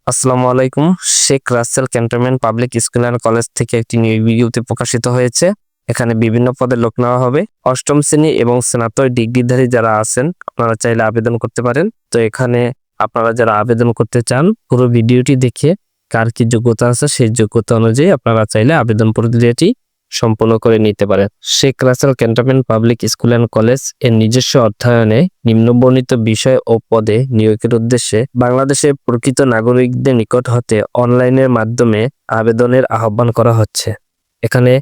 আসসালামু আলাইকুম। Sheikh Russel cantonment public school and college থেকে একটি নিয়োগ বিজ্ঞপ্তি প্রকাশিত হয়েছে। এখানে বিভিন্ন পদে লোক নেওয়া হবে। অষ্টম শ্রেণী এবং স্নাতক ডিগ্রিধারী যারা আছেন আপনারা চাইলে আবেদন করতে পারেন। তো এখানে আপনারা যারা আবেদন করতে চান পুরো ভিডিওটি দেখে কার কি যোগ্যতা আছে সেই যোগ্যতা অনুযায়ী আপনারা চাইলে আবেদন প্রক্রিয়াটি সম্পন্ন করে নিতে পারেন। Sheikh Russel cantonment public school and college এর নিজস্ব অর্থায়নে নিম্নবর্ণিত বিষয় ও পদে নিয়োগের উদ্দেশ্যে বাংলাদেশের প্রকৃত নাগরিকদের নিকট হতে অনলাইনের মাধ্যমে আবেদনের আহ্বান করা হচ্ছে। এখানে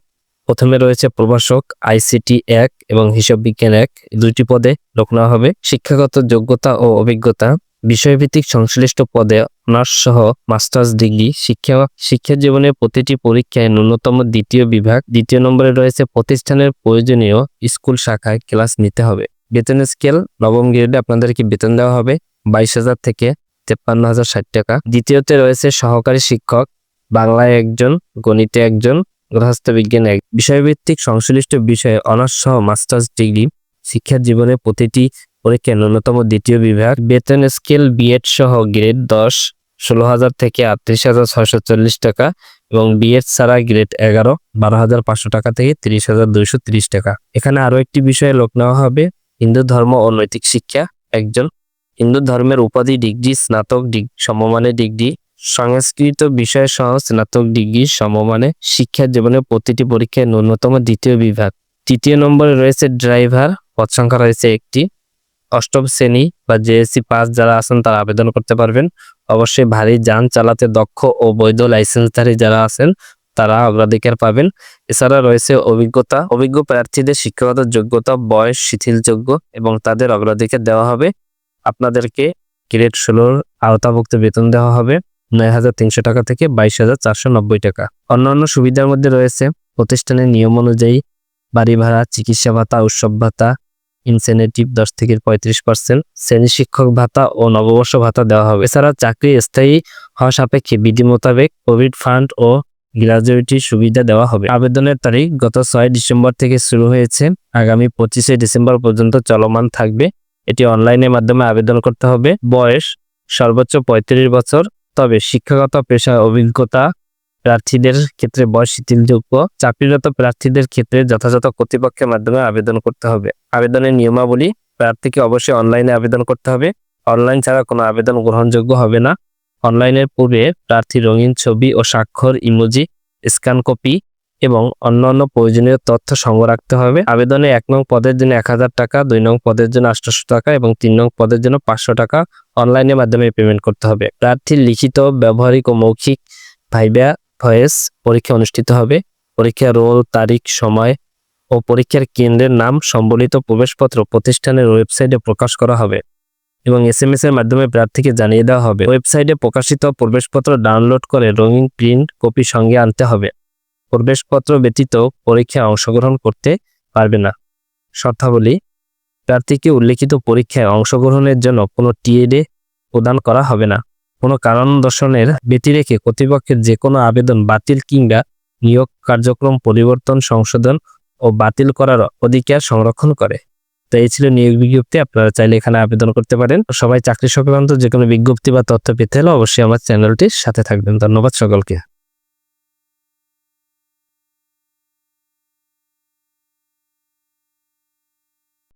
প্রথমে রয়েছে প্রভাষক আইসিটি 1 এবং হিসাব বিজ্ঞান 1, দুইটি পদে লোক নেওয়া হবে। শিক্ষাগত যোগ্যতা ও অভিজ্ঞতা বিষয়ভিত্তিক সংশ্লিষ্ট পদে অনার্স সহ মাস্টার্স ডিগ্রি। শিক্ষা জীবনের প্রতিটি পরীক্ষায় ন্যূনতম দ্বিতীয় বিভাগ। দ্বিতীয় নম্বরে রয়েছে প্রতিষ্ঠানের প্রয়োজনীয় স্কুল শাখায় ক্লাস নিতে হবে। বেতন স্কেল নবম গ্রেডে আপনাদেরকে বেতন দেওয়া হবে 22,000 থেকে 53,060 টাকা। দ্বিতীয়তে রয়েছে সহকারী শিক্ষক, বাংলায় একজন, গণিতে একজন, গৃহস্থ বিজ্ঞান 1। বিষয়ভিত্তিক সংশ্লিষ্ট বিষয়ে অনার্স সহ মাস্টার্স ডিগ্রি। শিক্ষা জীবনের প্রতিটি পরীক্ষায় ন্যূনতম দ্বিতীয় বিভাগ। বেতন স্কেল বিএড সহ গ্রেড 10 16,000 থেকে 38,640 টাকা এবং বিএড ছাড়া গ্রেড 11 12,500 টাকা থেকে 30,230 টাকা। এখানে আরো একটি বিষয়ে লোক নেওয়া হবে হিন্দু ধর্ম ও নৈতিক শিক্ষা একজন। হিন্দু ধর্মের উপাধি ডিগ্রি স্নাতক সমমানের ডিগ্রি। সংস্কৃত বিষয় সহ স্নাতক ডিগ্রি সমমানে। শিক্ষা জীবনের প্রতিটি পরীক্ষায় ন্যূনতম দ্বিতীয় বিভাগ। তৃতীয় নম্বরে রয়েছে ড্রাইভার, পদ সংখ্যা রয়েছে একটি। অষ্টম শ্রেণী বা জেএসসি পাস যারা আছেন তারা আবেদন করতে পারবেন। অবশ্যই ভারী যান চালাতে দক্ষ ও বৈধ লাইসেন্সধারী যারা আছেন তারা অগ্রাধিকার পাবেন। এছাড়া রয়েছে অভিজ্ঞ প্রার্থীদের শিক্ষাগত যোগ্যতা বয়স শিথিলযোগ্য এবং তাদের অগ্রাধিকার দেওয়া হবে। আপনাদেরকে গ্রেড 16 আওতাভুক্ত বেতন দেওয়া হবে 9,300 টাকা থেকে 22,490 টাকা। অন্যান্য সুবিধার মধ্যে রয়েছে প্রতিষ্ঠানের নিয়ম অনুযায়ী বাড়ি ভাড়া, চিকিৎসা ভাতা, উৎসব ভাতা, ইনসেনটিভ 10 থেকে 35%, শ্রেণী শিক্ষক ভাতা ও নববর্ষ ভাতা দেওয়া হবে। এছাড়া চাকরি স্থায়ী হওয়া সাপেক্ষে বিধি মোতাবেক প্রভিডেন্ট ফান্ড ও গ্র্যাজুইটি সুবিধা দেওয়া হবে। আবেদনের তারিখ গত 6 ডিসেম্বর থেকে শুরু হয়েছে, আগামী 25শে ডিসেম্বর পর্যন্ত চলমান থাকবে। এটি অনলাইনের মাধ্যমে আবেদন করতে হবে। বয়স সর্বোচ্চ 35 বছর, তবে শিক্ষাগত পেশায় অভিজ্ঞতা প্রার্থীদের ক্ষেত্রে বয়স শিথিলযোগ্য। চাকরিরত প্রার্থীদের ক্ষেত্রে যথাযথ কর্তৃপক্ষের মাধ্যমে আবেদন করতে হবে। আবেদনের নিয়মাবলী: প্রার্থীকে অবশ্যই অনলাইনে আবেদন করতে হবে। অনলাইন ছাড়া কোনো আবেদন গ্রহণযোগ্য হবে না। অনলাইনের পূর্বে প্রার্থী রঙিন ছবি ও স্বাক্ষর, ইমোজি, স্ক্যান কপি এবং অন্যান্য প্রয়োজনীয় তথ্য সংগ্রহ রাখতে হবে। আবেদনে 1 নং পদের জন্য 1,000 টাকা, 2 নং পদের জন্য 800 টাকা এবং 3 নং পদের জন্য 500 টাকা অনলাইনের মাধ্যমে পেমেন্ট করতে হবে। প্রার্থীর লিখিত, ব্যবহারিক ও মৌখিক ভাইবা ভয়েস পরীক্ষা অনুষ্ঠিত হবে। পরীক্ষার রোল, তারিখ, সময় ও পরীক্ষার কেন্দ্রের নাম সম্বলিত প্রবেশপত্র প্রতিষ্ঠানের ওয়েবসাইটে প্রকাশ করা হবে এবং SMS এর মাধ্যমে প্রার্থীকে জানিয়ে দেওয়া হবে। ওয়েবসাইটে প্রকাশিত প্রবেশপত্র ডাউনলোড করে রঙিন প্রিন্ট কপি সঙ্গে আনতে হবে। প্রবেশপত্র ব্যতীত পরীক্ষায় অংশগ্রহণ করতে পারবে না। শর্তাবলী: প্রার্থীকে উল্লেখিত পরীক্ষায় অংশগ্রহণের জন্য কোনো টিএডি প্রদান করা হবে না। কোনো কারণ দর্শানোর ব্যতিরেকে কর্তৃপক্ষের যে কোনো আবেদন বাতিল কিংবা নিয়োগ কার্যক্রম পরিবর্তন, সংশোধন ও বাতিল করার অধিকার সংরক্ষণ করে। তো এই ছিল নিয়োগ বিজ্ঞপ্তি। আপনারা চাইলে এখানে আবেদন করতে পারেন। সবাই চাকরি সংক্রান্ত যে কোনো বিজ্ঞপ্তি বা তথ্য পেতে হলে অবশ্যই আমার চ্যানেলটির সাথে থাকবেন। ধন্যবাদ সকলকে।